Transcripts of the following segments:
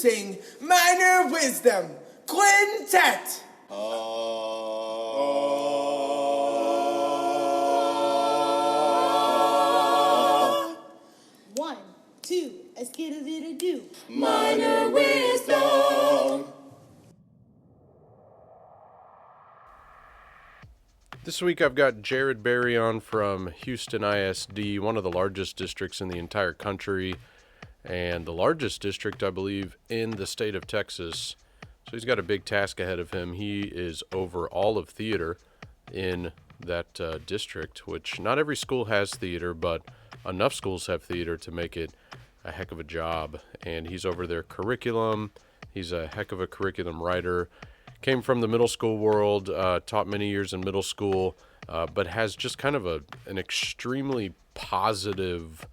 Introducing Minor Wisdom Quintet. 1, 2, a skidda-didda-doo. Minor Wisdom. This week I've got Jared Berry on from Houston ISD, one of the largest districts in the entire country, and the largest district, I believe, in the state of Texas. So he's got a big task ahead of him. He is over all of theater in that district, which not every school has theater, but enough schools have theater to make it a heck of a job. And he's over their curriculum. He's a heck of a curriculum writer. Came from the middle school world, taught many years in middle school, but has just kind of an extremely positive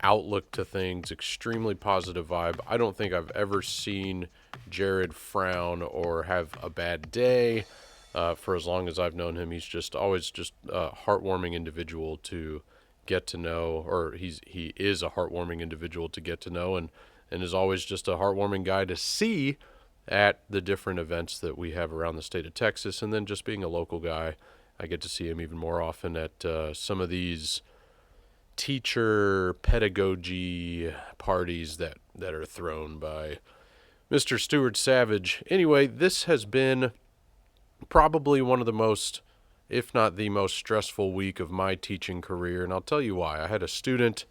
outlook to things, extremely positive vibe. I don't think I've ever seen Jared frown or have a bad day for as long as I've known him. He's just always just a heartwarming individual to get to know, or he is a heartwarming individual to get to know, and is always just a heartwarming guy to see at the different events that we have around the state of Texas. And then just being a local guy, I get to see him even more often at some of these teacher pedagogy parties that are thrown by Mr. Stuart Savage. Anyway, this has been probably one of the most, if not the most stressful week of my teaching career, and I'll tell you why. I had a student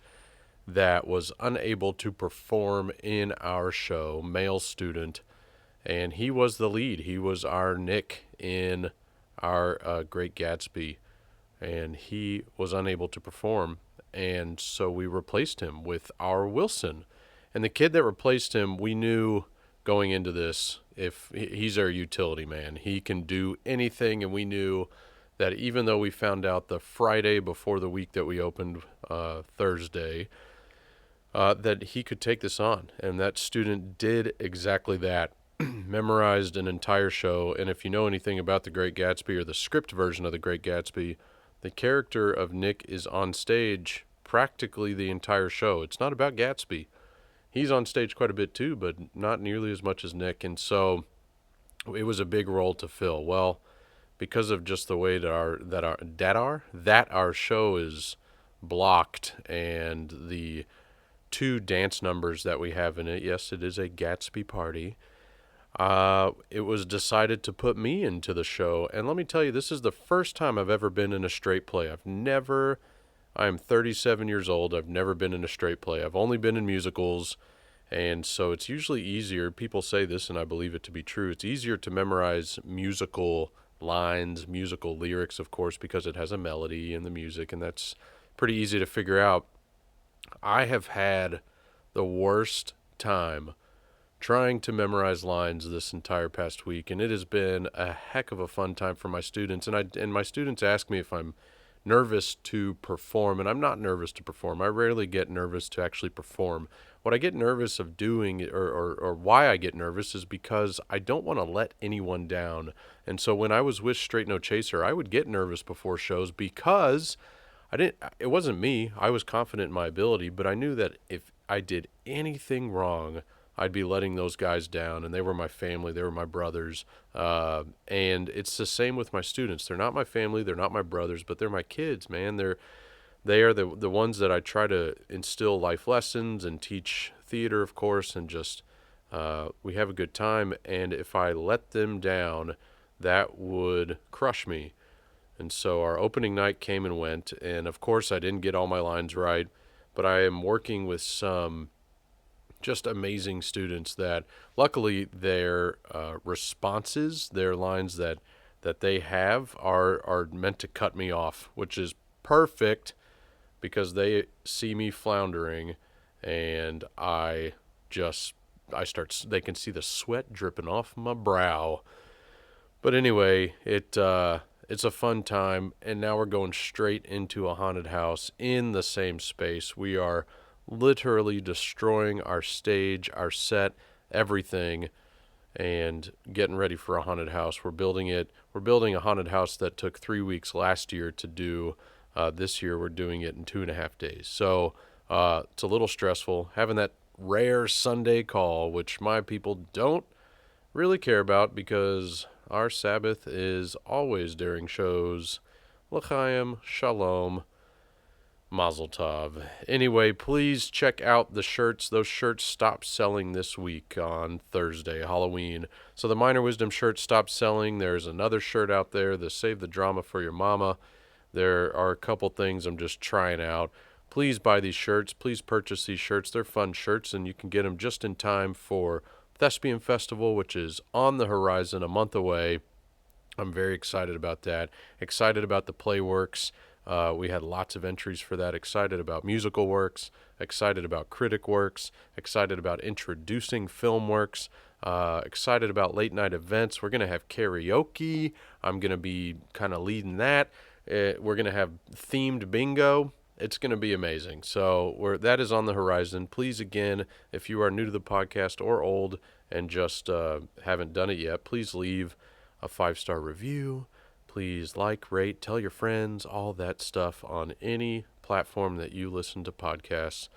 that was unable to perform in our show, male student, and he was the lead. He was our Nick in our Great Gatsby, and he was unable to perform. And so we replaced him with our Wilson. And the kid that replaced him, we knew going into this, if he's our utility man, he can do anything. And we knew that even though we found out the Friday before the week that we opened, Thursday, that he could take this on. And that student did exactly that. Memorized an entire show. And if you know anything about The Great Gatsby, or the script version of The Great Gatsby, the character of Nick is on stage practically the entire show. It's not about Gatsby. He's on stage quite a bit too, but not nearly as much as Nick. And so it was a big role to fill. Well, because of just the way that our show is blocked, and the 2 dance numbers that we have in it, yes, it is a Gatsby party, it was decided to put me into the show. And let me tell you, this is the first time I've ever been in a straight play. I am 37 years old. I've never been in a straight play. I've only been in musicals. And so it's usually easier. People say this, and I believe it to be true. It's easier to memorize musical lines, musical lyrics, of course, because it has a melody in the music, and that's pretty easy to figure out. I have had the worst time trying to memorize lines this entire past week, and it has been a heck of a fun time for my students. And my students ask me if I'm nervous to perform, and I'm not nervous to perform. I rarely get nervous to actually perform. What I get nervous of doing, or why I get nervous, is because I don't want to let anyone down. And so when I was with Straight No Chaser, I would get nervous before shows because it wasn't me. I was confident in my ability, but I knew that if I did anything wrong, I'd be letting those guys down, and they were my family. They were my brothers. And it's the same with my students. They're not my family. They're not my brothers, but they're my kids, man. They are the ones that I try to instill life lessons and teach theater, of course, and just we have a good time. And if I let them down, that would crush me. And so our opening night came and went, and of course I didn't get all my lines right, but I am working with some just amazing students that luckily their responses, their lines that they have are meant to cut me off, which is perfect because they see me floundering, and they can see the sweat dripping off my brow. But anyway, it's a fun time, and now we're going straight into a haunted house in the same space. We are literally destroying our stage, our set, everything, and getting ready for a haunted house. We're building a haunted house that took 3 weeks last year to do. This year we're doing it in 2.5 days. So it's a little stressful. Having that rare Sunday call, which my people don't really care about because our Sabbath is always during shows. L'chaim, shalom, mazel tov. Anyway, please check out the shirts. Those shirts stopped selling this week on Thursday, Halloween. So the Minor Wisdom shirt stopped selling. There's another shirt out there, the Save the Drama for Your Mama. There are a couple things I'm just trying out. Please buy these shirts. Please purchase these shirts. They're fun shirts, and you can get them just in time for Thespian Festival, which is on the horizon, a month away. I'm very excited about that. Excited about the play works. We had lots of entries for that. Excited about musical works. Excited about critic works. Excited about introducing film works. Excited about late night events. We're going to have karaoke. I'm going to be kind of leading that. We're going to have themed bingo. It's going to be amazing. So that is on the horizon. Please, again, if you are new to the podcast or old and just haven't done it yet, please leave a 5-star review. Please like, rate, tell your friends, all that stuff on any platform that you listen to podcasts.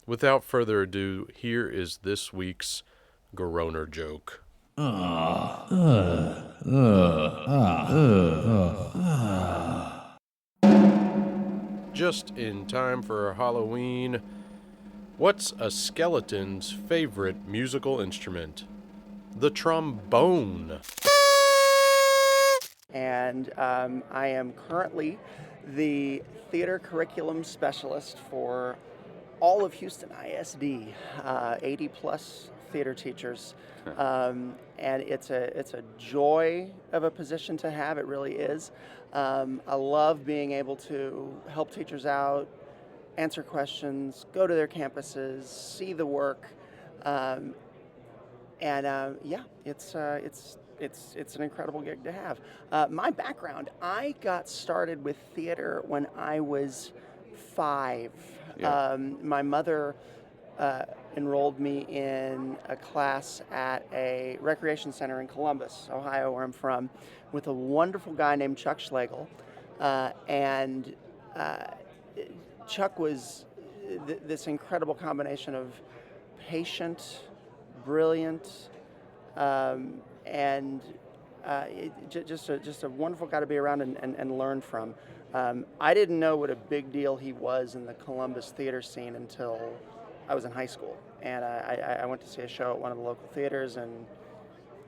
Without further ado, here is this week's Groaner joke. Just in time for Halloween. What's a skeleton's favorite musical instrument? The trombone. And I am currently the theater curriculum specialist for all of Houston ISD, 80 plus theater teachers. And it's a joy of a position to have, it really is. I love being able to help teachers out, answer questions, go to their campuses, see the work. It's an incredible gig to have. My background, I got started with theater when I was 5. Yeah. My mother enrolled me in a class at a recreation center in Columbus, Ohio, where I'm from, with a wonderful guy named Chuck Schlegel. Chuck was this incredible combination of patient, brilliant, just a wonderful guy to be around and learn from. I didn't know what a big deal he was in the Columbus theater scene until I was in high school. And I went to see a show at one of the local theaters, and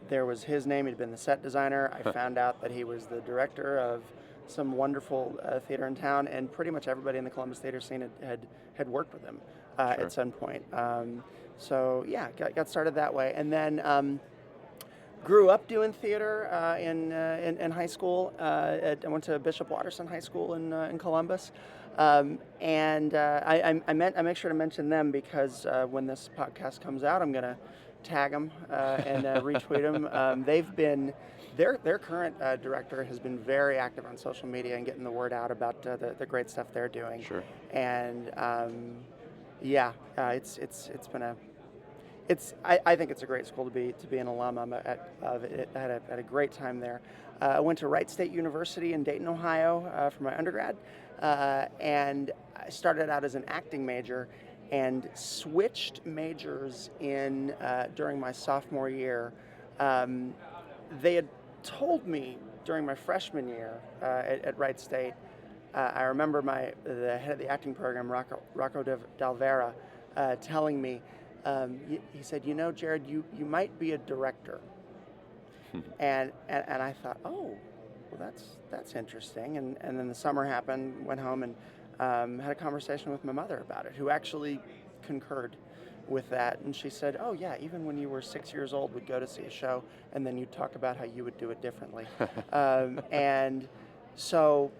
there was his name. He'd been the set designer. I found out that he was the director of some wonderful theater in town, and pretty much everybody in the Columbus theater scene had worked with him at some point. So yeah, got started that way, and then grew up doing theater in high school. I went to Bishop Watterson High School in Columbus, I make sure to mention them because when this podcast comes out, I'm gonna tag them and retweet them. They've been their current director has been very active on social media and getting the word out about the great stuff they're doing. Sure. And it's been I think it's a great school to be an alum of it. I had a great time there. I went to Wright State University in Dayton, Ohio for my undergrad, and I started out as an acting major and switched majors during my sophomore year. They had told me during my freshman year at Wright State, I remember the head of the acting program, Rocco Dalvera, telling me, he said, Jared, you might be a director. and I thought, oh, well, that's interesting. And then the summer happened, went home and had a conversation with my mother about it, who actually concurred with that. And she said, oh yeah, even when you were 6 years old, we'd go to see a show and then you'd talk about how you would do it differently. And so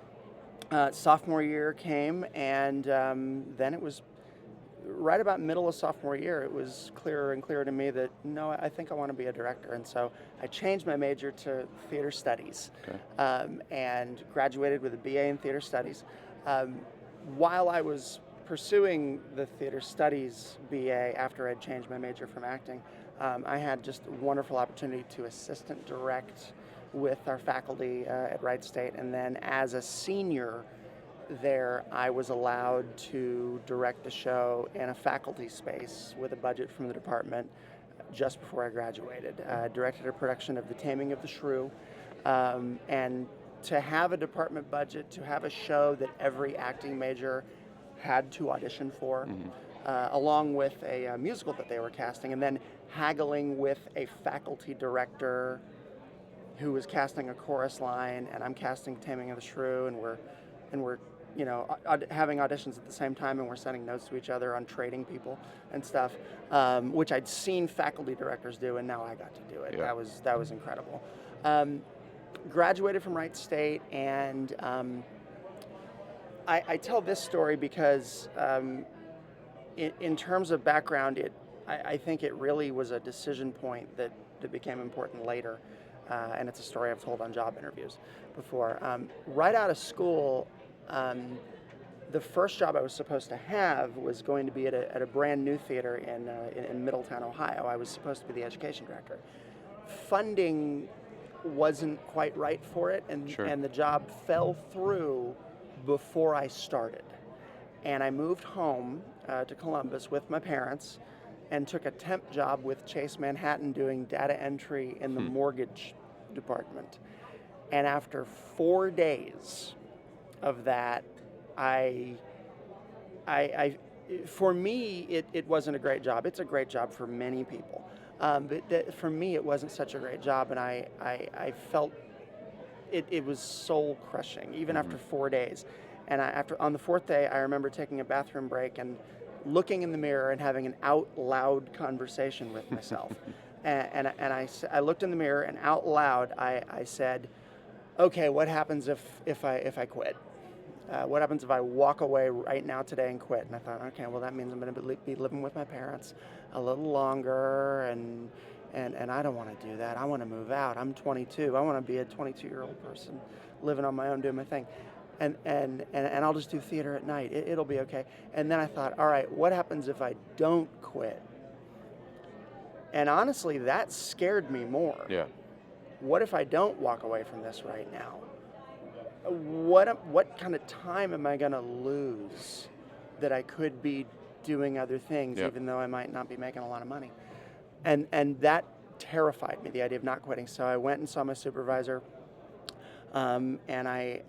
sophomore year came, and then it was right about middle of sophomore year, it was clearer and clearer to me that, no, I think I want to be a director. And so I changed my major to theater studies, and graduated with a BA in theater studies. While I was pursuing the theater studies BA after I'd changed my major from acting, I had just a wonderful opportunity to assistant direct with our faculty at Wright State. And then as a senior, there, I was allowed to direct the show in a faculty space with a budget from the department just before I graduated. Directed a production of The Taming of the Shrew, and to have a department budget, to have a show that every acting major had to audition for, along with a musical that they were casting, and then haggling with a faculty director who was casting a chorus line, and I'm casting Taming of the Shrew, and we're having auditions at the same time, and we're sending notes to each other on trading people and stuff, which I'd seen faculty directors do, and now I got to do it. Yeah. That was incredible. Graduated from Wright State, and I tell this story because in terms of background, I think it really was a decision point that became important later. And it's a story I've told on job interviews before. Right out of school, the first job I was supposed to have was going to be at a brand new theater in Middletown, Ohio. I was supposed to be the education director. Funding wasn't quite right for it, and the job fell through before I started. And I moved home to Columbus with my parents and took a temp job with Chase Manhattan doing data entry in the mortgage department. And after 4 days of that, for me, it wasn't a great job. It's a great job for many people. But for me, it wasn't such a great job, and I felt it was soul crushing, even after 4 days. And on the fourth day, I remember taking a bathroom break and looking in the mirror and having an out loud conversation with myself. and I looked in the mirror, and out loud I said, okay, what happens if I quit? What happens if I walk away right now today and quit? And I thought, okay, well, that means I'm going to be living with my parents a little longer, and I don't want to do that. I want to move out. I'm 22. I want to be a 22-year-old person living on my own, doing my thing. And I'll just do theater at night. It'll be okay. And then I thought, all right, what happens if I don't quit? And honestly, that scared me more. Yeah. What if I don't walk away from this right now? What kind of time am I going to lose that I could be doing other things, even though I might not be making a lot of money? And that terrified me, the idea of not quitting. So I went and saw my supervisor, and I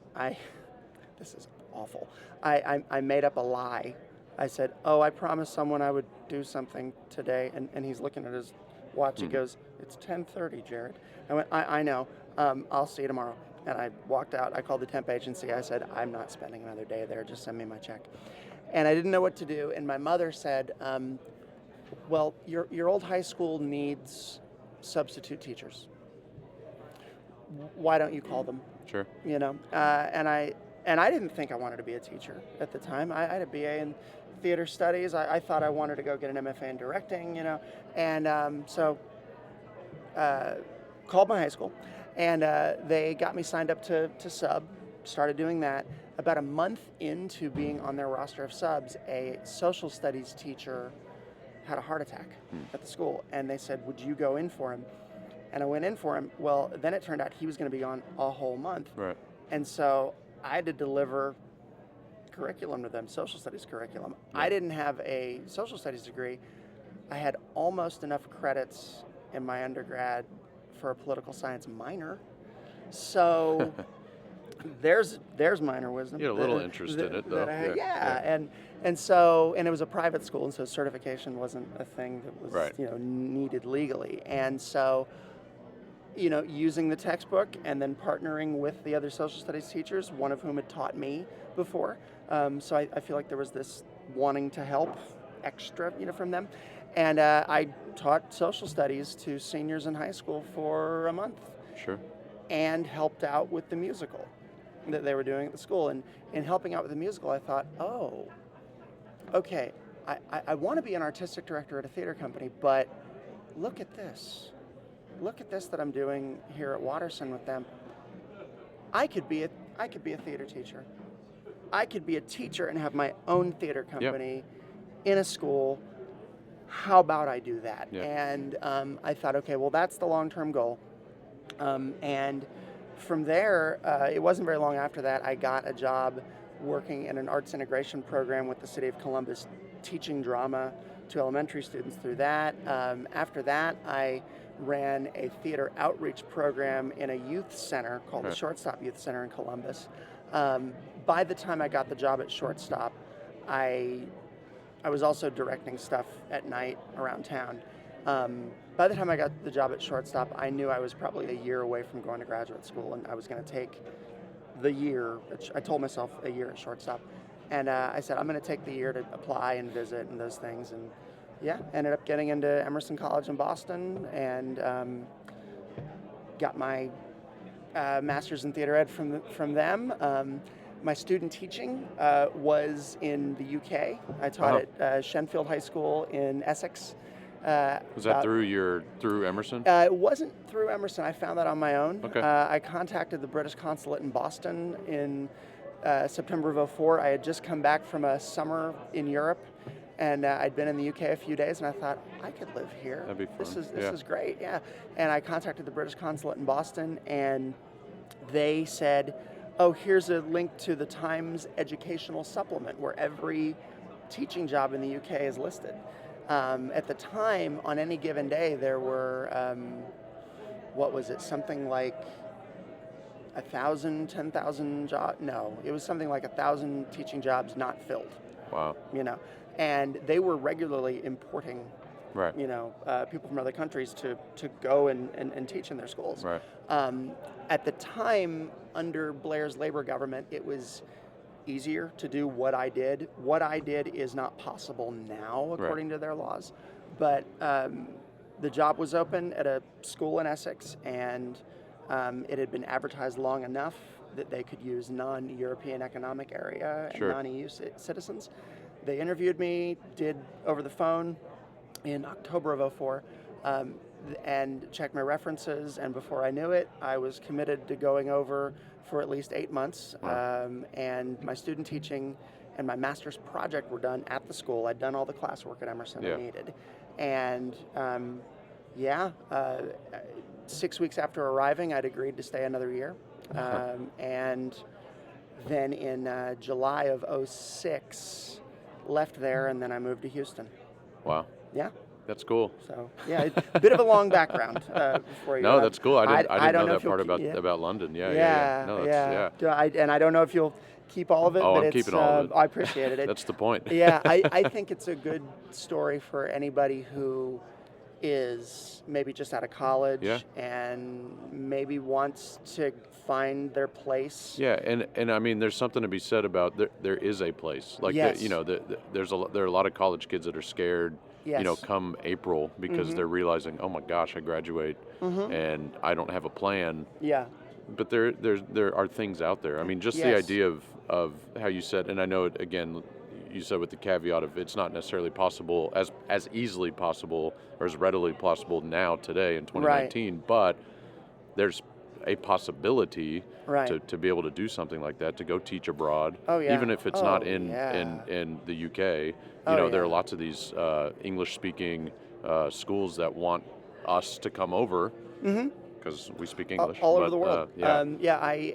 this is awful. I made up a lie. I said, oh, I promised someone I would do something today, and he's looking at his watch. He goes, it's 10:30, Jared. I went, I know. I'll see you tomorrow. And I walked out. I called the temp agency. I said, I'm not spending another day there. Just send me my check. And I didn't know what to do. And my mother said, well, your old high school needs substitute teachers. Why don't you call them? Sure. And I didn't think I wanted to be a teacher at the time. I had a BA in theater studies. I thought I wanted to go get an MFA in directing, And so called my high school, and they got me signed up to sub, started doing that. About a month into being on their roster of subs, a social studies teacher had a heart attack at the school, and they said, would you go in for him? And I went in for him. Well, then it turned out he was going to be on a whole month. Right. And so I had to deliver curriculum to them, social studies curriculum. I didn't have a social studies degree. I had almost enough credits in my undergrad for a political science minor. So there's minor wisdom. You had a little interest in it, though. And so it was a private school, and so certification wasn't a thing that was needed legally. And so using the textbook and then partnering with the other social studies teachers, one of whom had taught me before. So I feel like there was this wanting to help extra, from them. And I taught social studies to seniors in high school for a month. Sure. And helped out with the musical that they were doing at the school. And in helping out with the musical, I thought, oh, okay, I want to be an artistic director at a theater company, but look at this. Look at this that I'm doing here at Watterson with them. I could be a theater teacher. I could be a teacher and have my own theater company in a school. How about I do that? Yep. And I thought, okay, well, that's the long-term goal. And from there, it wasn't very long after that, I got a job working in an arts integration program with the City of Columbus, teaching drama to elementary students through that. After that, I ran a theater outreach program in a youth center called the Shortstop Youth Center in Columbus. By the time I got the job at Shortstop, I was also directing stuff at night around town. By the time I got the job at Shortstop, I knew I was probably a year away from going to graduate school, and I was going to take the year. I told myself a year at Shortstop, and I said I'm going to take the year to apply and visit and those things, and yeah, ended up getting into Emerson College in Boston, and got my master's in theater ed from them. My student teaching was in the UK. I taught at Shenfield High School in Essex. Was that through Emerson? It wasn't through Emerson. I found that on my own. Okay. I contacted the British consulate in Boston in September of '04. I had just come back from a summer in Europe, and I'd been in the UK a few days, and I thought, I could live here. That'd be fun. This is great, yeah. And I contacted the British consulate in Boston, and they said, oh, here's a link to the Times educational supplement where every teaching job in the UK is listed. At the time, on any given day, there were, something like 1,000, 10,000 jobs? No, it was something like 1,000 teaching jobs not filled. Wow. And they were regularly importing, people from other countries to go and teach in their schools. Right. At the time, under Blair's Labor government, it was easier to do what I did. What I did is not possible now, according to their laws. But the job was open at a school in Essex, and it had been advertised long enough that they could use non-European economic area and non-EU citizens. They interviewed me, did over the phone in October of '04, and checked my references, and before I knew it, I was committed to going over for at least 8 months. Wow. And my student teaching and my master's project were done at the school. I'd done all the classwork at Emerson I needed. And 6 weeks after arriving, I'd agreed to stay another year. And then in July of '06, left there, and then I moved to Houston. Wow. Yeah. That's cool. So yeah, a bit of a long background before you. No, that's cool. I didn't know that part about about London. Yeah. No, that's, And I don't know if you'll keep all of it. Oh, but I'm it's, keeping all of it. I appreciate it. That's the point. Yeah, I think it's a good story for anybody who is maybe just out of college and maybe wants to find their place. Yeah, and I mean, there's something to be said about there is a place. Like, yes. There are a lot of college kids that are scared. Yes. Come April because they're realizing, oh my gosh, I graduate and I don't have a plan. Yeah. But there are things out there. I mean, just the idea of how you said, and I know it again, you said with the caveat of it's not necessarily possible as easily possible or as readily possible now today in 2019, but there's a possibility to be able to do something like that, to go teach abroad, even if it's not in the UK. There are lots of these English-speaking schools that want us to come over because we speak English. All over the world. I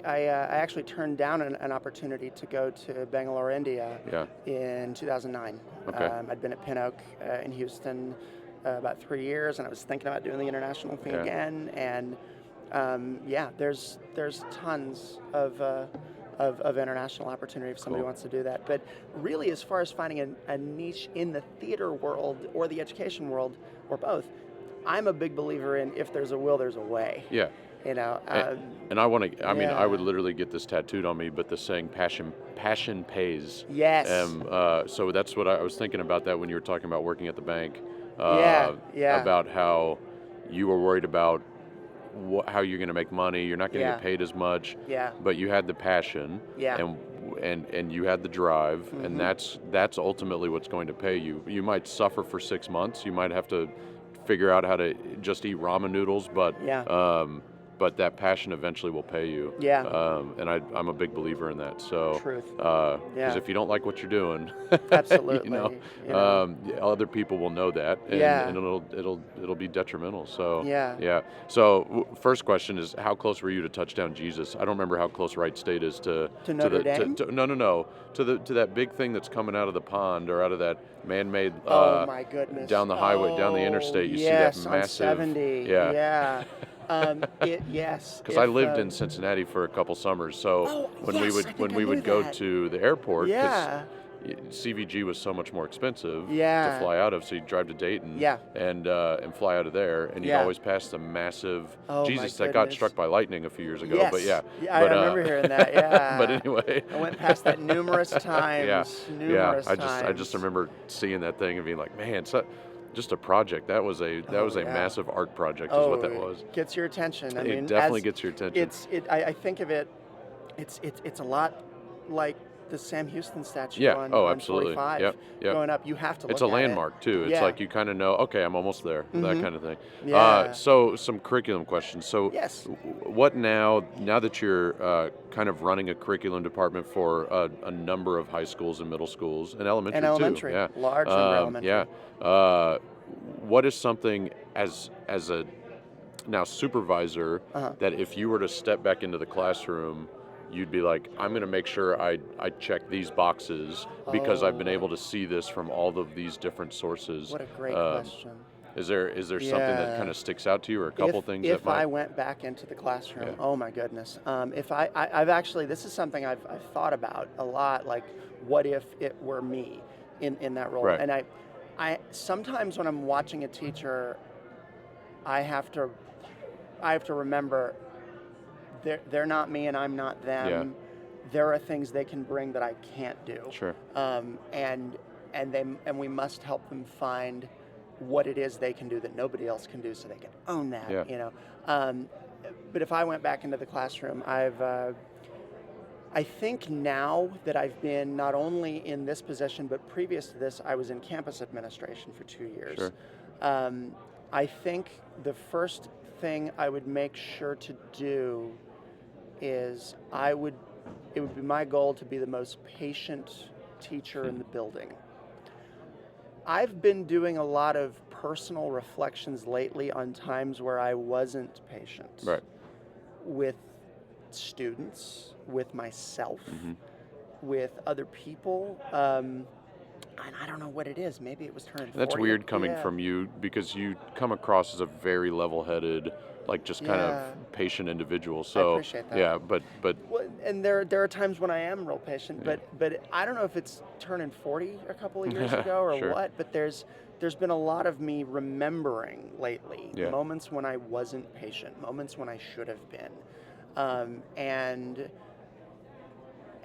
actually turned down an opportunity to go to Bangalore, India in 2009. Okay. I'd been at Pin Oak in Houston about 3 years, and I was thinking about doing the international thing again. And there's tons of international opportunity if somebody wants to do that. But really, as far as finding a niche in the theater world or the education world or both, I'm a big believer in if there's a will, there's a way. Yeah. And I want to. I mean, I would literally get this tattooed on me, but the saying "passion pays." Yes. So that's what I was thinking about that when you were talking about working at the bank. About how you were worried about how you're going to make money. You're not going to get paid as much. Yeah. But you had the passion. Yeah. And you had the drive, and that's ultimately what's going to pay you. You might suffer for 6 months. You might have to figure out how to just eat ramen noodles, but but that passion eventually will pay you. Yeah. And I'm a big believer in that. So, Truth. Because Yeah. if you don't like what you're doing, Absolutely. other people will know that, and, Yeah. and it'll be detrimental. So, Yeah. yeah. So, first question is, how close were you to Touchdown Jesus? I don't remember how close Wright State is to Notre Dame? No, to that big thing that's coming out of the pond or out of that man-made. Oh my goodness! Down the highway, down the interstate, you see that massive. On 70. Yeah. Yes. Because I lived in Cincinnati for a couple summers, so when we would go to the airport, Yeah. CVG was so much more expensive Yeah. to fly out of, so you'd drive to Dayton, Yeah. and fly out of there, and you'd Yeah. always pass the massive Oh, my Jesus that got goodness. struck by lightning a few years ago. Yes. But yeah, I remember hearing that. Yeah. but anyway, I went past that numerous times. Numerous I times. just remember seeing that thing and being like, man, just a project. That was a Yeah. massive art project, is what that was. It gets your attention. I It mean, definitely gets your attention. I think of it. It's a lot like the Sam Houston statue Yeah. on, Oh, on absolutely. 45. Yep. Going up, you have to look It's a at landmark too. It's Yeah. like you kind of know, okay, I'm almost there, that kind of thing. Yeah. So some curriculum questions. So Yes. what now that you're kind of running a curriculum department for a number of high schools and middle schools and elementary too. Yeah. Large number elementary. Yeah. What is something as a now supervisor that if you were to step back into the classroom, you'd be like, I'm going to make sure I check these boxes because I've been able to see this from all of these different sources. What a great question. Is there something that Yeah. kind of sticks out to you, or a couple things If that might? I went back into the classroom, Yeah. oh my goodness. If I've actually, this is something I've thought about a lot. Like, what if it were me in that role? Right. And I sometimes when I'm watching a teacher, I have to remember they're not me and I'm not them. Yeah. There are things they can bring that I can't do. Sure. And we must help them find what it is they can do that nobody else can do, so they can own that. Yeah. You know. But if I went back into the classroom, I think now that I've been not only in this position, but previous to this, I was in campus administration for 2 years. Sure. I think the first thing I would make sure to do is it would be my goal to be the most patient teacher in the building. I've been doing a lot of personal reflections lately on times where I wasn't patient. Right. With students, with myself, with other people, and I don't know what it is. Maybe it was turning 40. That's weird coming Yeah. from you, because you come across as a very level-headed, like just kind Yeah. of patient individual. So appreciate that. yeah, but Well, and there are times when I am real patient, but I don't know if it's turning 40 a couple of years ago or Sure. what. But there's been a lot of me remembering lately Yeah. moments when I wasn't patient, moments when I should have been,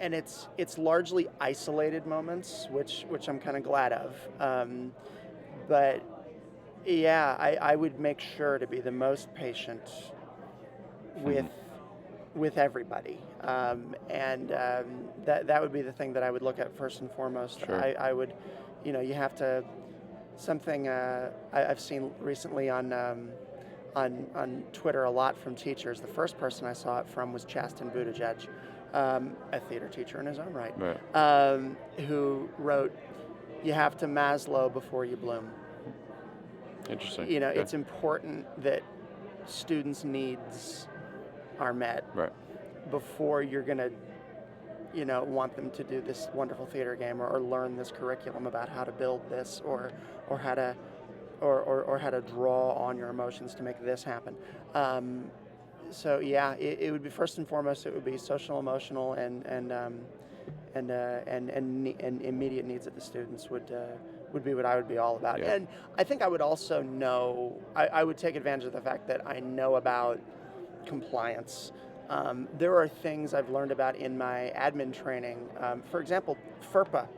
and it's largely isolated moments, which I'm kind of glad of. But yeah, I would make sure to be the most patient with everybody, and that would be the thing that I would look at first and foremost. Sure. I would, you have to something I've seen recently on Twitter a lot from teachers. The first person I saw it from was Chasten Buttigieg, a theater teacher in his own right, who wrote, "You have to Maslow before you bloom." interesting. Okay. It's important that students' needs are met before you're going to, want them to do this wonderful theater game or learn this curriculum about how to build this or how to or how to draw on your emotions to make this happen. So yeah, it would be first and foremost. It would be social, emotional, and immediate needs of the students would be what I would be all about. Yeah. And I think I would also know. I would take advantage of the fact that I know about compliance. There are things I've learned about in my admin training. For example, FERPA.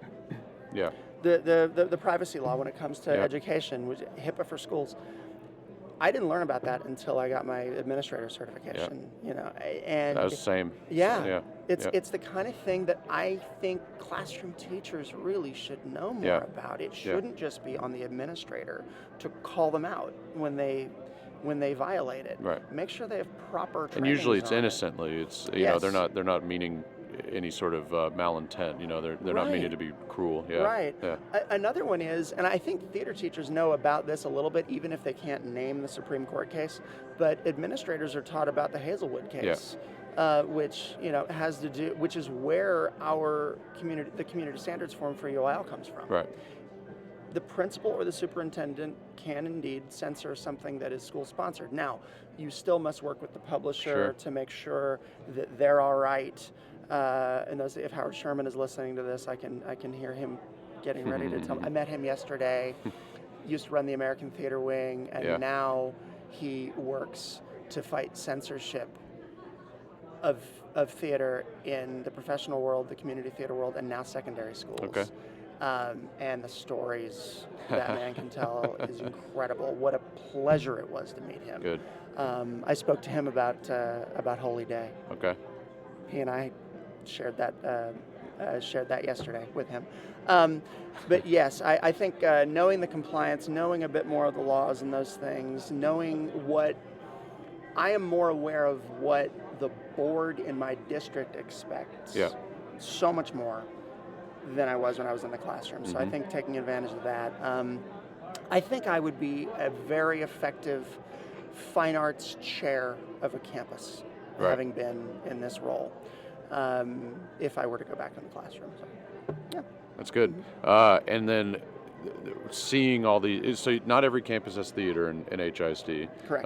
Yeah. The privacy law when it comes to Yeah. education, which HIPAA for schools. I didn't learn about that until I got my administrator certification. And That was the same. yeah, Yeah. it's the kind of thing that I think classroom teachers really should know more about. It shouldn't just be on the administrator to call them out when they when they violate it. Right. Make sure they have proper And training. usually it's innocently. It's you know Yes. they're not meaning any sort of malintent. You know they're not meaning Right. to be cruel. Yeah. Right. Yeah. Another one is, and I think theater teachers know about this a little bit, even if they can't name the Supreme Court case, but administrators are taught about the Hazelwood case, which has to do, which is where the community standards form for UIL comes from. Right. The principal or the superintendent can indeed censor something that is school sponsored. Now, you still must work with the publisher Sure. to make sure that they're all right. And if Howard Sherman is listening to this, I can hear him getting ready to tell me. I met him yesterday. Used to run the American Theater Wing, and now he works to fight censorship of theater in the professional world, the community theater world, and now secondary schools. Okay. And the stories that man can tell is incredible. What a pleasure it was to meet him. Good. I spoke to him about Holy Day. Okay. He and I shared that yesterday with him. But yes, I think knowing the compliance, knowing a bit more of the laws and those things, knowing what I am more aware of what the board in my district expects. Yeah. So much more than I was when I was in the classroom. So I think taking advantage of that. I think I would be a very effective fine arts chair of a campus, Right. having been in this role, if I were to go back in the classroom. So, yeah. That's good. And then seeing all these, so not every campus has theater in HISD. Correct.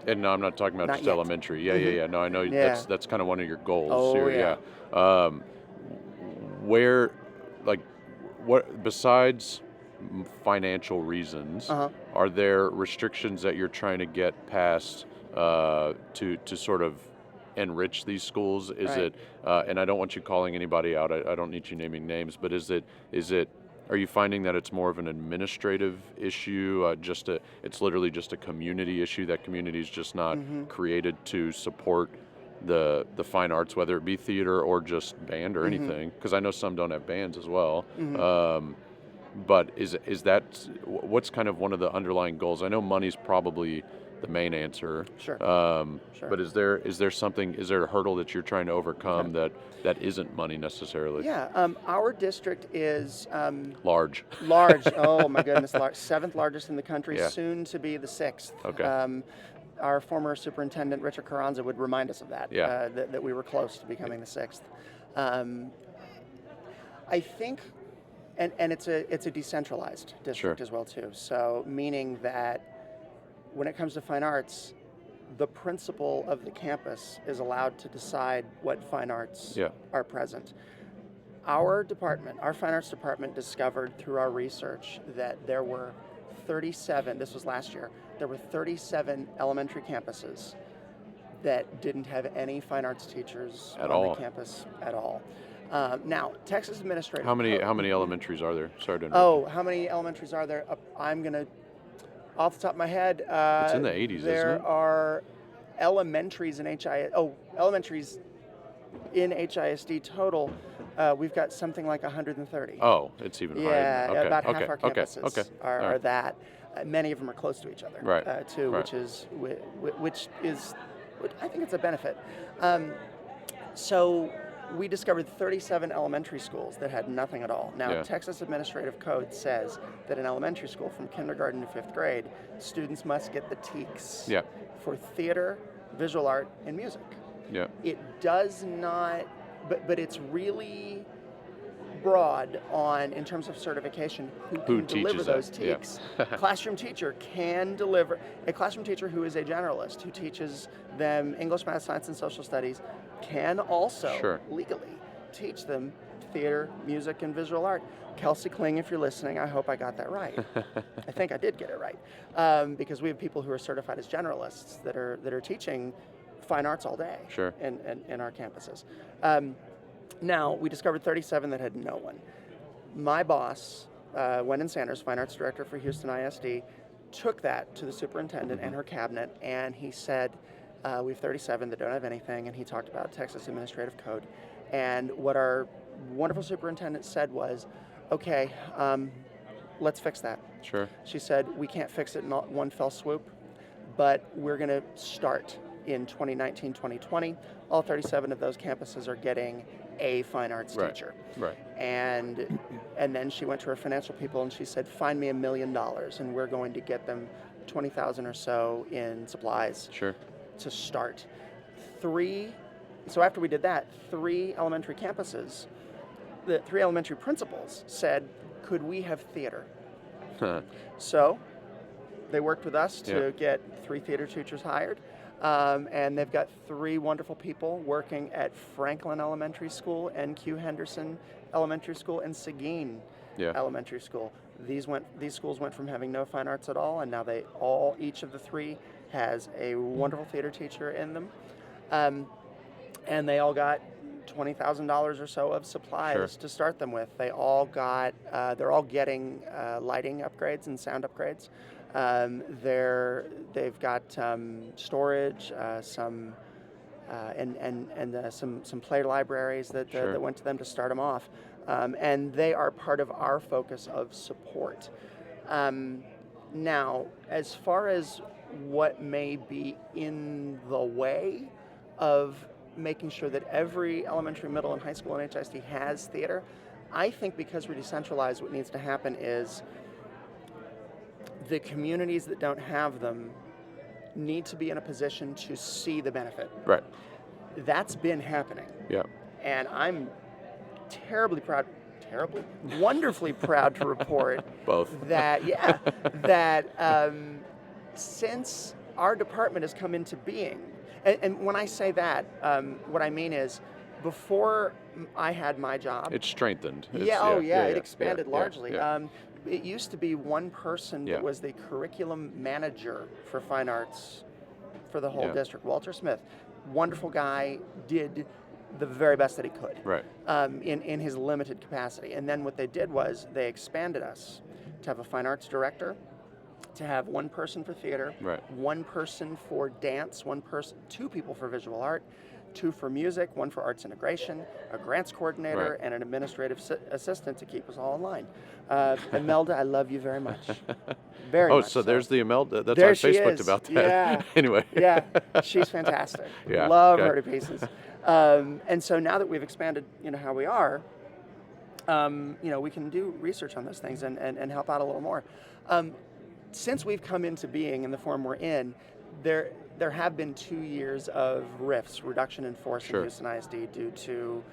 And no, I'm not talking about Not just yet. elementary. Yeah. No, I know Yeah. that's kind of one of your goals. Oh, here, yeah. Where, like, what besides financial reasons, are there restrictions that you're trying to get past to sort of enrich these schools? Is Right. it, and I don't want you calling anybody out. I don't need you naming names, but is it? Are you finding that it's more of an administrative issue? It's literally just a community issue that community is just not created to support the fine arts, whether it be theater or just band or anything. Because I know some don't have bands as well. But is that what's kind of one of the underlying goals? I know money's probably the main answer. Sure. Sure. But is there a hurdle that you're trying to overcome that isn't money necessarily? Yeah. Our district is Large. large. Oh my goodness, large. 7th largest in the country, Yeah. soon to be the 6th. Okay. Our former superintendent, Richard Carranza, would remind us of that, Yeah. that we were close to becoming the 6th. I think, and it's a decentralized district Sure. as well too. So meaning that when it comes to fine arts, the principal of the campus is allowed to decide what fine arts Yeah. are present. Our department, our fine arts department, discovered through our research that there were 37, this was last year, there were 37 elementary campuses that didn't have any fine arts teachers At on all. the campus at all. Now, Texas Administrative How many Code- elementaries are there? Sorry to interrupt. Oh, how many elementaries are there? I'm going to, off the top of my head, It's in the 80s, isn't there it? are elementaries in elementaries in HISD total. We've got something like 130. Oh, it's even higher. Yeah, Okay. about half okay. our okay. campuses Okay. are All right. that. Many of them are close to each other, Right. too, Right. which I think it's a benefit. So we discovered 37 elementary schools that had nothing at all. Now, Yeah. Texas Administrative Code says that in elementary school, from kindergarten to 5th grade, students must get the TEKS Yeah. for theater, visual art, and music. Yeah. It does not, but it's really broad on, in terms of certification, who can deliver teaches that, those yeah. TEKS. Classroom teacher can deliver, a classroom teacher who is a generalist, who teaches them English, math, science, and social studies, can also Sure. legally teach them theater, music, and visual art. Kelsey Kling, if you're listening, I hope I got that right. I think I did get it right, because we have people who are certified as generalists that are teaching fine arts all day Sure. in our campuses. Now, we discovered 37 that had no one. My boss, Wendon Sanders, Fine Arts Director for Houston ISD, took that to the superintendent and her cabinet, and he said, we have 37 that don't have anything, and he talked about Texas Administrative Code. And what our wonderful superintendent said was, okay, let's fix that. Sure. She said, we can't fix it in one fell swoop, but we're going to start in 2019, 2020. All 37 of those campuses are getting a fine arts Right. teacher. Right. And then she went to her financial people and she said, find me $1 million and we're going to get them 20,000 or so in supplies Sure. to start. So after we did that, 3 elementary campuses, the 3 elementary principals said, could we have theater? Huh. So they worked with us to Yeah. get 3 theater teachers hired. And they've got 3 wonderful people working at Franklin Elementary School, NQ Henderson Elementary School, and Seguin Yeah. Elementary School. These schools went from having no fine arts at all, and now each of the 3 has a wonderful theater teacher in them. And they all got $20,000 or so of supplies Sure. to start them with. They're all getting lighting upgrades and sound upgrades. They've got storage, some play libraries that Sure. that went to them to start them off, and they are part of our focus of support. Now, as far as what may be in the way of making sure that every elementary, middle, and high school in HISD has theater, I think because we're decentralized, what needs to happen is the communities that don't have them need to be in a position to see the benefit. Right. That's been happening. Yeah. And I'm wonderfully proud to report Both. that, since our department has come into being, and when I say that, what I mean is before I had my job, It's strengthened. It's, it expanded yeah, largely. yeah. It used to be one person Yeah. that was the curriculum manager for fine arts for the whole Yeah. district. Walter Smith, wonderful guy, did the very best that he could Right. in his limited capacity. And then what they did was they expanded us to have a fine arts director, to have one person for theater, Right. one person for dance, 2 people for visual art, 2 for music, 1 for arts integration, a grants coordinator, Right. and an administrative assistant to keep us all in line. Imelda, I love you very much. Very Oh, much. so there's the Imelda. That's There on she Facebook is. about that. Yeah. Anyway. Yeah, she's fantastic. Yeah, Love okay. her to pieces. And so now that we've expanded, how we are, we can do research on those things and help out a little more. Since we've come into being in the form we're in, there have been 2 years of RIFs, reduction in force Sure. in Houston ISD due to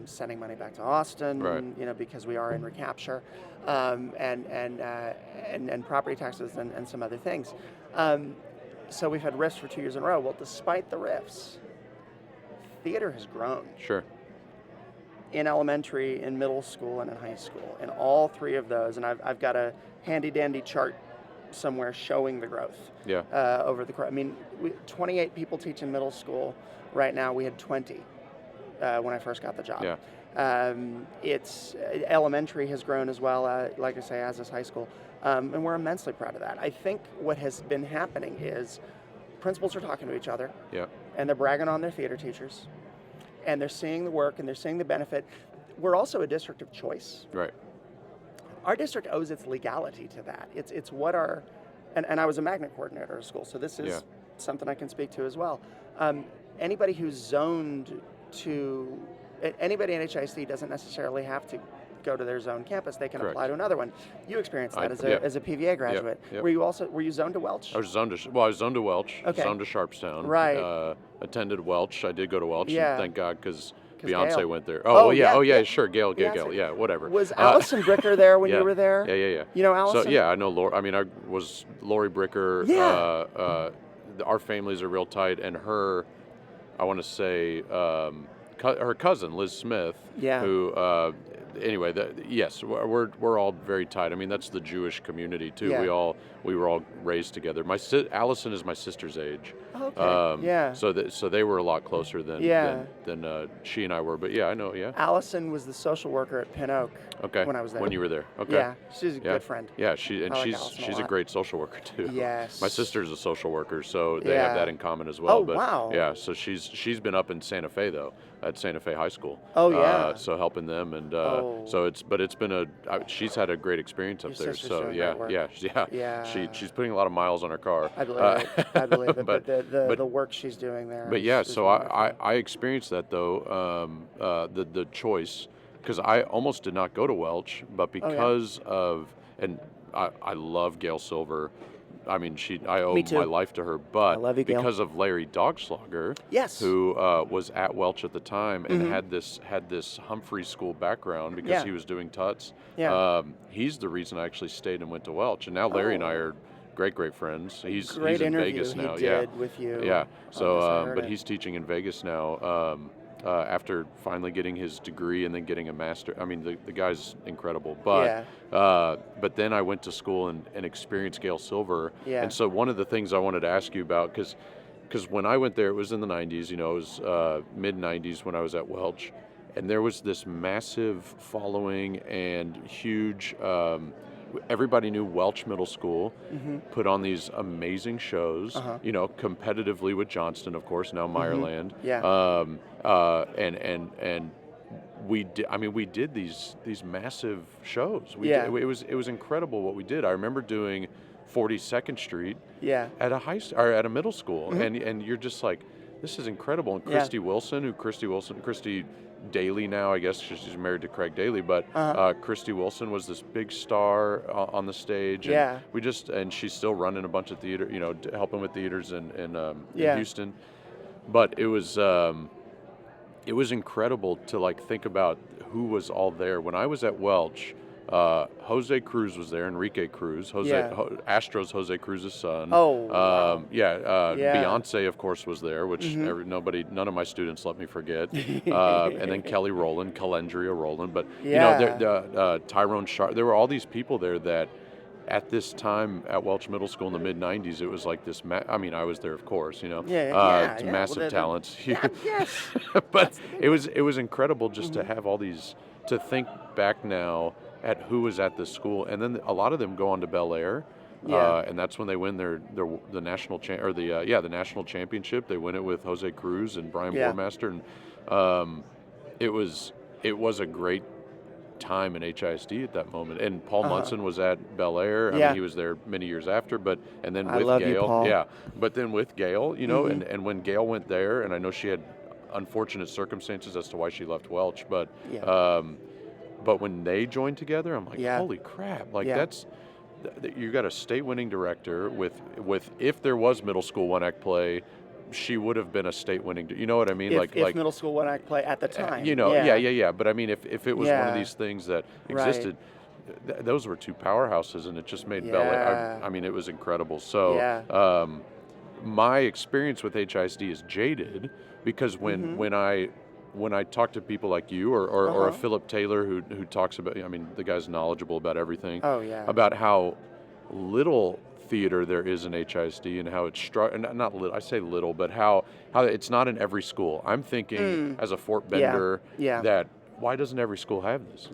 sending money back to Austin, Right. because we are in recapture, and property taxes and some other things. So we've had RIFs for 2 years in a row. Well, despite the RIFs, theater has grown Sure. in elementary, in middle school, and in high school. In all 3 of those, and I've got a handy dandy chart somewhere showing the growth. Yeah. Over the course. 28 people teach in middle school right now. We had 20 when I first got the job. Yeah. It's elementary has grown as well, like I say, as is high school, and we're immensely proud of that. I think what has been happening is principals are talking to each other, Yeah. and they're bragging on their theater teachers, and they're seeing the work and they're seeing the benefit. We're also a district of choice. Right. Our district owes its legality to that. It's what our, and I was a magnet coordinator at school, so this is Yeah. something I can speak to as well. Anybody who's zoned to, anybody in HISD doesn't necessarily have to go to their zone campus. They can Correct. apply to another one. You experienced that Yeah. as a PVA graduate. Yep. Were you zoned to Welch? I was zoned to Welch, Okay. zoned to Sharpstown. Right. Attended Welch. I did go to Welch, Yeah. and thank God, because 'Cause Beyonce Gail. went there. Oh, Oh, yeah. yeah, Oh, yeah. yeah. Sure. Gail. Beyonce. Yeah. Whatever. Was Allison Bricker there when yeah. you were there? Yeah. You know Allison? So yeah, I know Lori. I mean, I was Lori Bricker. Yeah. Our families are real tight, and her, I want to say, her cousin Liz Smith. Yeah. Who. Anyway, yes, we're all very tight. I mean, that's the Jewish community too. Yeah. We were all raised together. Allison is my sister's age. Okay. Yeah. So they were a lot closer than Yeah. than she and I were. But yeah, I know. Yeah. Allison was the social worker at Pin Oak. Okay. When I was there. When you were there. Okay. Yeah, she's a Yeah. good friend. Yeah, I like Allison a she's a lot. great social worker too. Yes. My sister's a social worker, so they Yeah. have that in common as well. Oh, but wow. Yeah, so she's been up in Santa Fe though, at Santa Fe High School. Oh, yeah. So helping them and Oh. But it's been she's had a great experience up Your there. sister's So doing yeah, great work. yeah. Yeah. She's putting a lot of miles on her car. I believe it. I believe it. But but the work she's doing there. But yeah, is so wonderful. I experienced that though, the choice, because I almost did not go to Welch, but because of, and I love Gail Silver. I mean, I owe Me too. my life to her, but love you, Gail. because of Larry Dogschlager, Yes. who was at Welch at the time and had this Humphrey School background because Yeah. he was doing tuts. Yeah. He's the reason I actually stayed and went to Welch, and now Larry and I are great friends. He's Great in interview Vegas he now. did with you. Yeah. So, Yes, I heard but it. he's teaching in Vegas now. After finally getting his degree and then getting a master. I mean, the guy's incredible. But but then I went to school and experienced Gail Silver. Yeah. And so one of the things I wanted to ask you about, because when I went there, it was in the 90s, it was mid 90s when I was at Welch. And there was this massive following and huge, everybody knew Welch Middle School put on these amazing shows, competitively with Johnston, of course, now Meyerland. Yeah. And we did these massive shows. It was incredible what we did. I remember doing 42nd Street Yeah. at at a middle school, and you're just like, this is incredible. And Christy Daly now, I guess she's married to Craig Daly, but Christy Wilson was this big star on the stage. And and she's still running a bunch of theater, helping with theaters in Houston. But it was incredible to like think about who was all there. When I was at Welch, Jose Cruz was there, Enrique Cruz, Astros Jose Cruz's son. Oh, wow. Beyonce, of course, was there, which none of my students let me forget. And then Kelly Rowland, Calendria Rowland, but Tyrone Sharp. There were all these people there that, at this time at Welch Middle School in the mid '90s, it was like this. I was there, of course. Massive talents. Yes. But it was incredible just to have all these, to think back now at who was at this school, and then a lot of them go on to Bel Air, and that's when they win the national the national championship. They win it with Jose Cruz and Brian Bourmaster, and it was a great time in HISD at that moment. And Paul Munson was at Bel Air. I mean, he was there many years after, and then with Gail, but then with Gail, and when Gail went there, and I know she had unfortunate circumstances as to why she left Welch, but when they joined together, I'm like, holy crap! Like that's, you got a state-winning director with if there was middle school one-act play, she would have been a state-winning. You know what I mean? If middle school one-act play at the time. But I mean, if it was one of these things that existed. Those were two powerhouses, and it just made Bel Air. I mean, it was incredible. So, my experience with HISD is jaded because when I talk to people like you or a Philip Taylor who talks about, the guy's knowledgeable about everything. Oh yeah. About how little theater there is in HISD and how it's not little. I say little, but how it's not in every school. I'm thinking as a Fort Bender that. Why doesn't every school have this?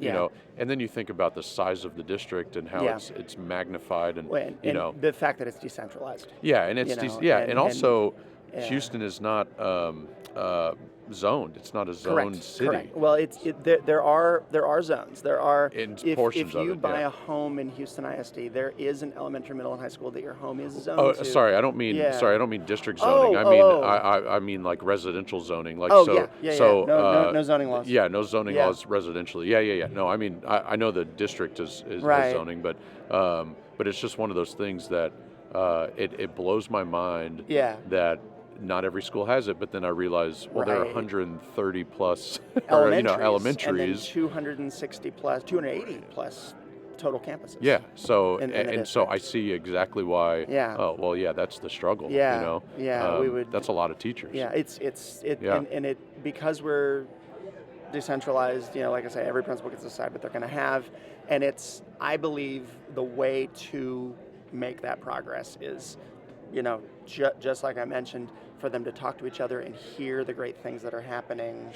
And then you think about the size of the district and how it's magnified, and the fact that it's decentralized. Yeah, and it's also Houston is not zoned. It's not a zoned city. Correct. Well, there are zones. There are. Portions if you of it, buy a home in Houston ISD, there is an elementary, middle, and high school that your home is zoned to. Sorry, I don't mean district zoning. I mean like residential zoning. Like no zoning laws. Yeah, no zoning laws residentially. Yeah. No, I mean I know the district is right. zoning, but it's just one of those things that it blows my mind. That not every school has it, but then I realize, there are 130 plus elementaries, and then 280 plus total campuses. Yeah. So so I see exactly why. Yeah. Oh well, yeah, that's the struggle. Yeah. We would. That's a lot of teachers. Yeah. And it because we're decentralized. Like I say, every principal gets to decide what they're going to have, and I believe the way to make that progress is, just like I mentioned, for them to talk to each other and hear the great things that are happening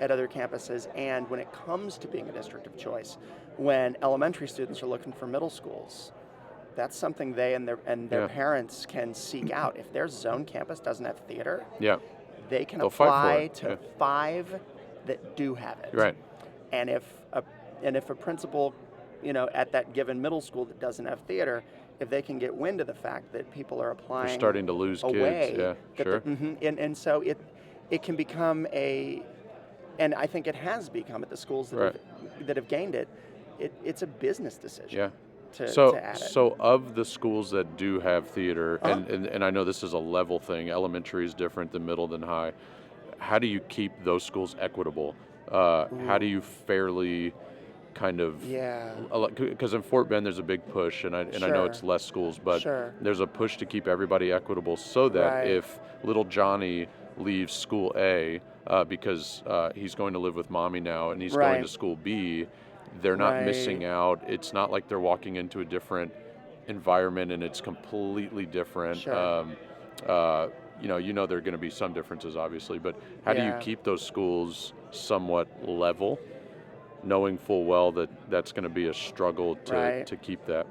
at other campuses. And when it comes to being a district of choice, when elementary students are looking for middle schools, that's something they and their parents can seek out. If their zone campus doesn't have theater, they'll apply to 5 that do have it. Right. And if and if a principal, at that given middle school that doesn't have theater, if they can get wind of the fact that people are applying, They're starting to lose away, kids. Yeah, that sure. And so it can become and I think it has become at the schools that have gained it. It's a business decision. Yeah. To add it. So of the schools that do have theater, and I know this is a level thing, elementary is different than middle than high, how do you keep those schools equitable? How do you fairly kind of, because in Fort Bend there's a big push, and I know it's less schools, but there's a push to keep everybody equitable so that if little Johnny leaves school A because he's going to live with mommy now and he's going to school B, they're not missing out. It's not like they're walking into a different environment and it's completely different. Sure. There are going to be some differences, obviously, but how do you keep those schools somewhat level, knowing full well that that's going to be a struggle to keep that?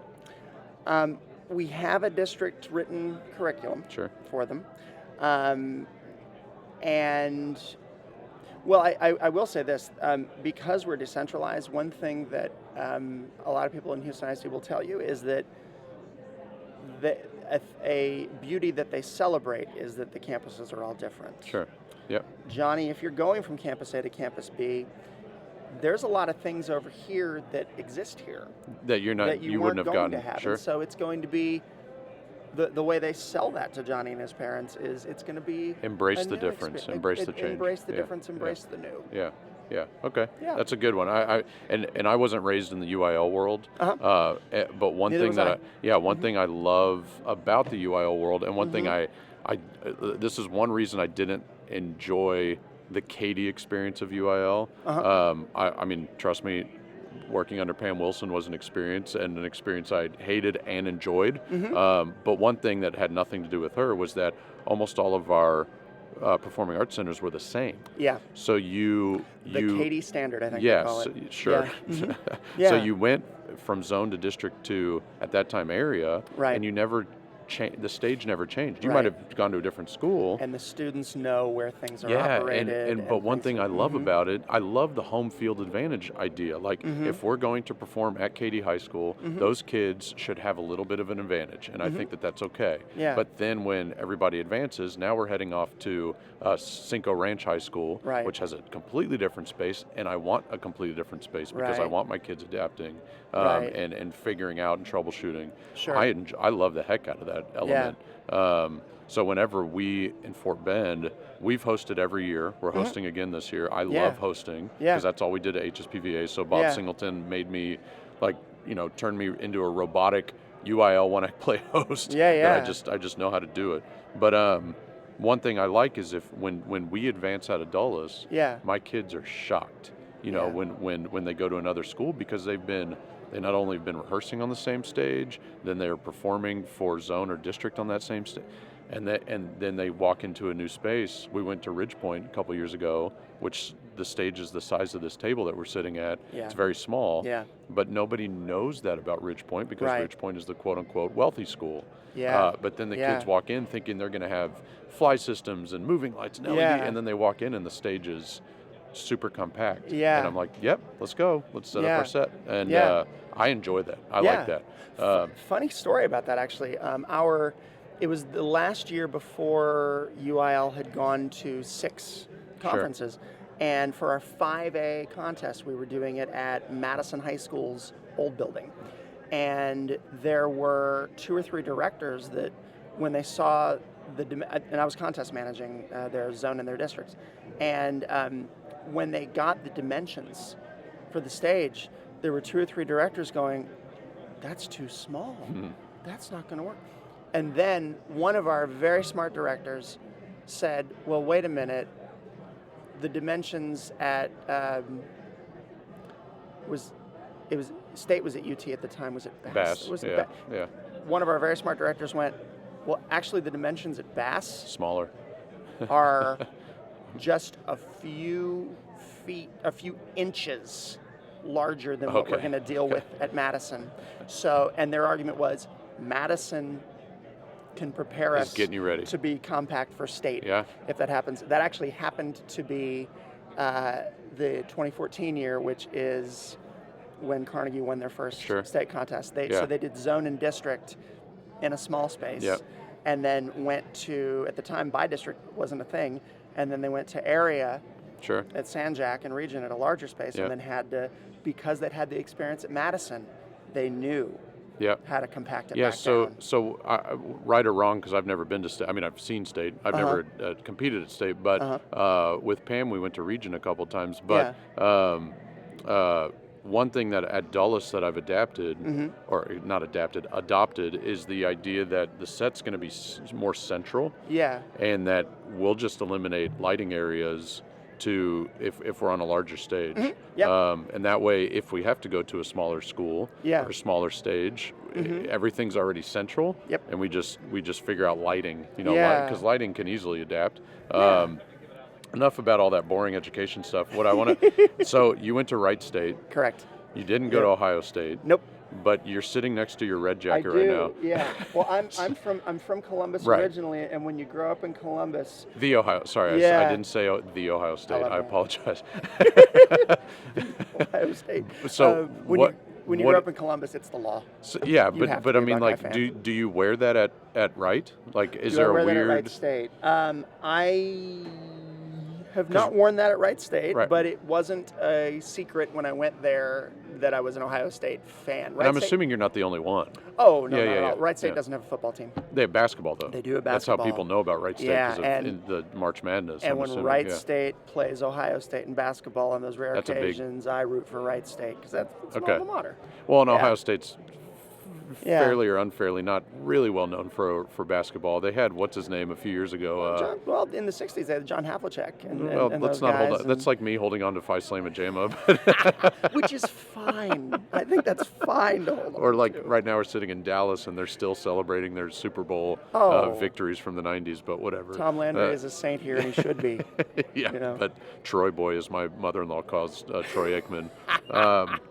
We have a district written curriculum for them. And well, I will say this, because we're decentralized, one thing that a lot of people in Houston ISD will tell you is that a beauty that they celebrate is that the campuses are all different. Sure, yep. Johnny, if you're going from campus A to campus B, there's a lot of things over here that exist here that you wouldn't have gotten. To have. Sure. And so it's going to be the way they sell that to Johnny and his parents is it's going to be embrace the difference, embrace the change, embrace the difference, embrace the new. Yeah. Okay. Yeah. That's a good one. I wasn't raised in the UIL world, but one thing thing I love about the UIL world, and one thing this is one reason I didn't enjoy the Katy experience of UIL. I mean, trust me, working under Pam Wilson was an experience I hated and enjoyed. But one thing that had nothing to do with her was that almost all of our performing arts centers were the same. Yeah. So the Katy standard, I think they call it. Sure. Yeah. So you went from zone to district to, at that time, area, and you never the stage never changed. You might have gone to a different school. And the students know where things are operated. But one thing I love about it, I love the home field advantage idea. Like, if we're going to perform at Katy High School, those kids should have a little bit of an advantage, and I think that that's okay. Yeah. But then when everybody advances, now we're heading off to Cinco Ranch High School, which has a completely different space, and I want a completely different space because I want my kids adapting and figuring out and troubleshooting. Sure. I love the heck out of that element. So whenever we in Fort Bend, we've hosted every year. We're hosting again this year. I love hosting because that's all we did at HSPVA. So Bob Singleton made me turned me into a robotic UIL when I play host. I just know how to do it. But one thing I like is when we advance out of Dulles, my kids are shocked. When they go to another school because they not only have been rehearsing on the same stage, then they're performing for zone or district on that same stage, and then they walk into a new space. We went to Ridgepoint a couple years ago, which the stage is the size of this table that we're sitting at. It's very small, but nobody knows that about Ridgepoint because Ridgepoint is the quote-unquote wealthy school. But then the kids walk in thinking they're going to have fly systems and moving lights and LED, and then they walk in and the stage is super compact. And I'm like, yep, let's go. Let's set up our set. And I enjoy that. I like that. Funny story about that, actually. It was the last year before UIL had gone to 6 conferences. And for our 5A contest, we were doing it at Madison High School's old building. And there were 2 or 3 directors that when they saw and I was contest managing their zone and their districts. And when they got the dimensions for the stage, there were 2 or 3 directors going, that's too small. That's not going to work. And then one of our very smart directors said, well, wait a minute. The dimensions at State was at UT at the time. Was it Bass? One of our very smart directors went, well, actually the dimensions at Bass smaller are just a few inches larger than what we're going to deal with at Madison. So, and their argument was Madison can prepare us getting you ready to be compact for State if that happens. That actually happened to be the 2014 year, which is when Carnegie won their first Sure. state contest. Yeah. So they did zone and district in a small space, Yep. and then went to, at the time, by district wasn't a thing, and then they went to area Sure. at San Jac and region at a larger space, Yep. and then had to, because they'd had the experience at Madison, they knew Yeah. how to compact it Yeah, back so down. right or wrong, because I've never been to state. I mean, I've seen state. I've never competed at state, but with Pam, we went to region a couple times. But one thing that at Dulles that I've adapted, or not adapted, adopted, is the idea that the set's going to be more central, Yeah, and that we'll just eliminate lighting areas to if we're on a larger stage. Yep. And that way, if we have to go to a smaller school Yeah. or smaller stage, everything's already central. Yep. And we just figure out lighting, Yeah. because lighting can easily adapt. Yeah. Enough about all that boring education stuff. What I want to, so you went to Wright State. correct. You didn't go to Ohio State. Nope. But you're sitting next to your red I jacket do, right now. yeah. Well, I'm from Columbus Right. originally, and when you grow up in Columbus, The Ohio. Sorry, I Yeah. didn't say the Ohio State. love I that. apologize. Ohio State. So when what- when you what- grow up in Columbus, it's the law. So, yeah, You have but to I be a mean, Buckeye like, fan. do you wear that at Wright? Like, is Do there I a wear that weird? at Wright State? I have not worn that at Wright State, Right. but it wasn't a secret when I went there that I was an Ohio State fan. And I'm State- assuming you're not the only one. Oh no, Yeah, not yeah, at all. yeah, Wright State yeah. doesn't have a football team. They have basketball though. They do have That's how basketball. people know about Wright State Yeah, because and- in the March Madness. And I'm when assuming, Wright yeah. State plays Ohio State in basketball on those rare That's a big- occasions, I root for Wright State because that's an Okay. alma mater. Well, and Yeah. Ohio State's Yeah. fairly or unfairly not really well known for basketball. They had what's his name a few years ago. Well, in the '60s, they had John Havlicek and, Well, and let's those not hold guys, on. That's like me holding on to Phi Slama Jama. which is fine. I think that's fine to hold on Or like to. right now we're sitting in Dallas and they're still celebrating their Super Bowl Oh. victories from the 90s, but whatever. Tom Landry Uh, is a saint here, and he should be. yeah, you know. but Troy Boy, as my mother-in-law calls Troy Aikman,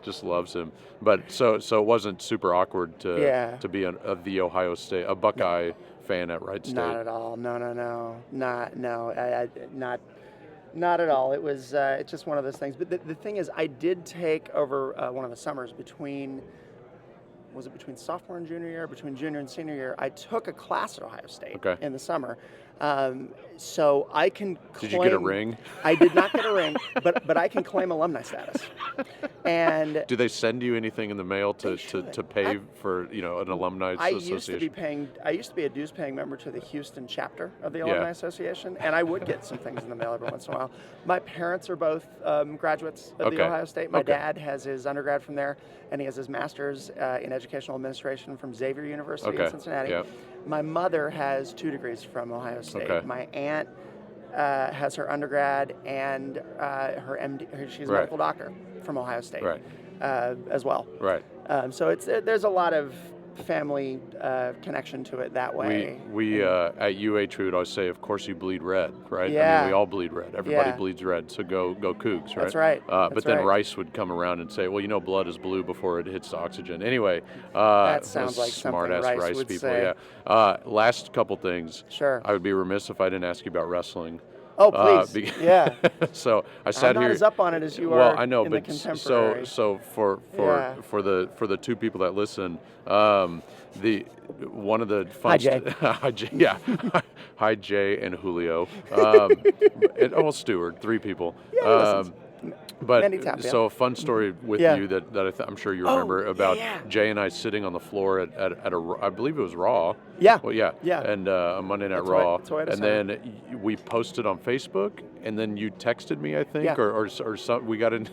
just loves him. But so it wasn't super awkward Yeah. to be the Ohio State, a Buckeye fan at Wright State. Not at all. No. Not at all. It was it's just one of those things. But the thing is, I did take over one of the summers between sophomore and junior year, between junior and senior year. I took a class at Ohio State Okay. in the summer. So I can claim. Did you get a ring? I did not get a ring, but I can claim alumni status. And Do they send you anything in the mail to should. pay for an alumni I association? used to be a dues-paying member to the Houston chapter of the Yeah. Alumni Association, and I would get some things in the mail every once in a while. My parents are both graduates of Okay. the Ohio State. My Okay. dad has his undergrad from there, and he has his master's in educational administration from Xavier University Okay. in Cincinnati. Yep. My mother has 2 degrees from Ohio State. Okay. My aunt has her undergrad and her MD. She's a Right. medical doctor from Ohio State Right. as well. Right. So there's a lot of family connection to it that way. We at UH we would always say, of course you bleed red, right? I Yeah. mean, we all bleed red. Everybody Yeah. bleeds red. So go Cougs, right? That's right. But That's then right. Rice would come around and say, well, blood is blue before it hits the oxygen. Anyway, That sounds like something smart-ass Rice would people. say. Yeah. Last couple things. Sure. I would be remiss if I didn't ask you about wrestling. Oh, please. Yeah. Yeah. So I sat I'm not here. as up on it as you Well, are I know, in but the contemporary. so for Yeah. the 2 people that listen, the one of the fun Hi, Jay. Hi, Jay. Yeah. Hi, Jay and Julio. And Stewart, 3 people. Yeah, he listens. But Mandy Tapia. so a fun story with Yeah. you that I'm sure you remember about yeah. Jay and I sitting on the floor at a I believe it was Raw. Yeah. Well, yeah. Yeah. And a Monday Night That's Raw. right. That's right, I And saw then we posted on Facebook, and then you texted me, I think, Yeah. or some, we got into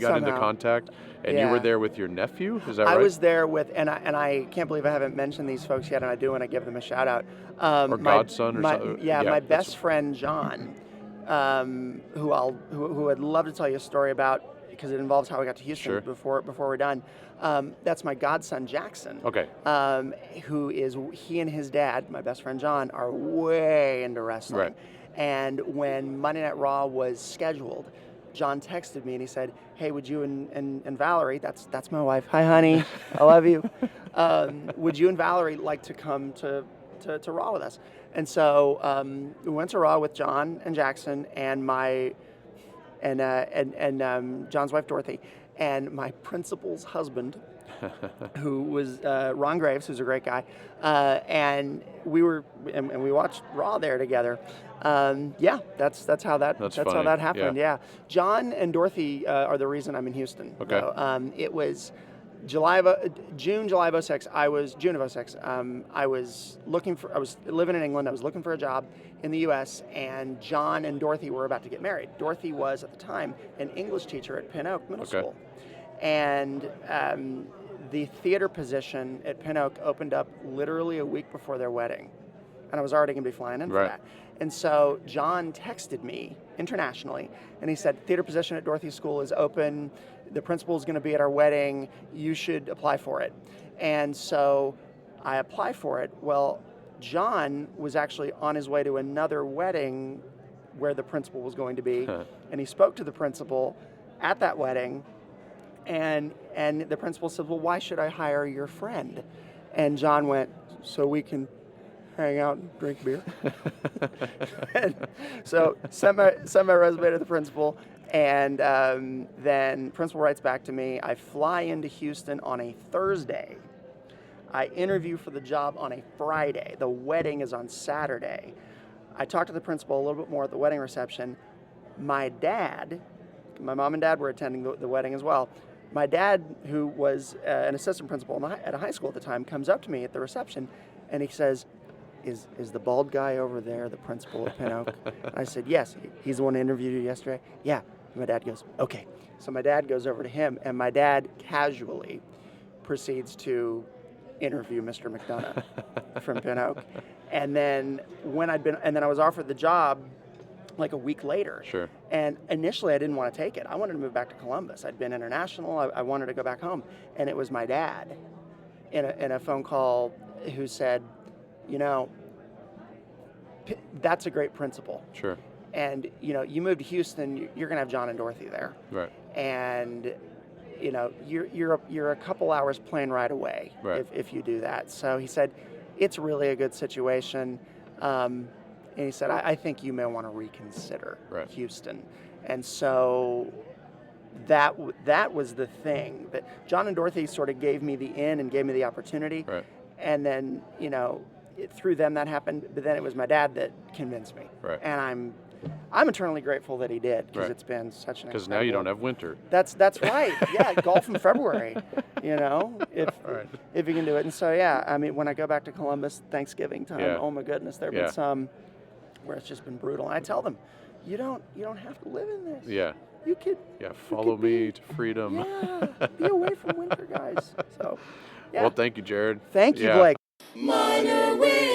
Somehow. contact, and you were Yeah. there with your nephew. Is that I right? was there with, and I can't believe I haven't mentioned these folks yet, and I do when I give them a shout out. Or godson or my, something. Yeah, Yeah, my that's- best friend John, who I'd love to tell you a story about because it involves how I got to Houston Sure. before we're done. That's my godson Jackson. Okay. He and his dad, my best friend John, are way into wrestling. Right. And when Monday Night Raw was scheduled, John texted me and he said, "Hey, would you and Valerie, that's my wife. Hi, honey, I love you. Would you and Valerie like to come to Raw with us?" And so we went to Raw with John and Jackson and John's wife Dorothy, and my principal's husband, who was Ron Graves, who's a great guy, and we watched Raw there together. Yeah, that's how that funny. happened. Yeah. John and Dorothy are the reason I'm in Houston. Okay. So, it was June of 06. I was living in England. I was looking for a job in the U.S. and John and Dorothy were about to get married. Dorothy was at the time an English teacher at Pin Oak Middle School, and the theater position at Pin Oak opened up literally a week before their wedding, and I was already going to be flying in for that. And so John texted me internationally, and he said, theater position at Dorothy's school is open. The principal is going to be at our wedding. You should apply for it. And so I applied for it. Well, John was actually on his way to another wedding where the principal was going to be, and he spoke to the principal at that wedding, and the principal said, well, why should I hire your friend? And John went, so we can hang out and drink beer. And so sent my resume to the principal, and then principal writes back to me. I fly into Houston on a Thursday. I interview for the job on a Friday. The wedding is on Saturday. I talked to the principal a little bit more at the wedding reception. My mom and dad were attending the wedding as well. My dad, who was an assistant principal at a high school at the time, comes up to me at the reception, and he says, is the bald guy over there the principal at Pin Oak? I said, yes. He's the one who interviewed you yesterday? Yeah. And my dad goes, okay. So my dad goes over to him, and my dad casually proceeds to interview Mr. McDonough from Pin Oak. And then I was offered the job like a week later. Sure. And initially I didn't want to take it. I wanted to move back to Columbus. I'd been international. I wanted to go back home. And it was my dad in a phone call who said, that's a great principal. Sure. And, you move to Houston, you're going to have John and Dorothy there. Right. And, you're a couple hours plane ride away if you do that. So he said, it's really a good situation. And he said, I think you may want to reconsider Houston. And so that was the thing that John and Dorothy sort of gave me the in and gave me the opportunity. Right. And then, through them that happened, but then it was my dad that convinced me. Right. And I'm eternally grateful that he did, because it's been such an because now you don't have winter. That's right. Yeah, golf in February. If you can do it. And so when I go back to Columbus Thanksgiving time, oh my goodness, there've been some where it's just been brutal. And I tell them, you don't have to live in this. Yeah. You could. Yeah. Follow me to freedom. Yeah. Be away from winter, guys. So. Yeah. Well, thank you, Jared. Thank you, Blake. Minor Wisdom.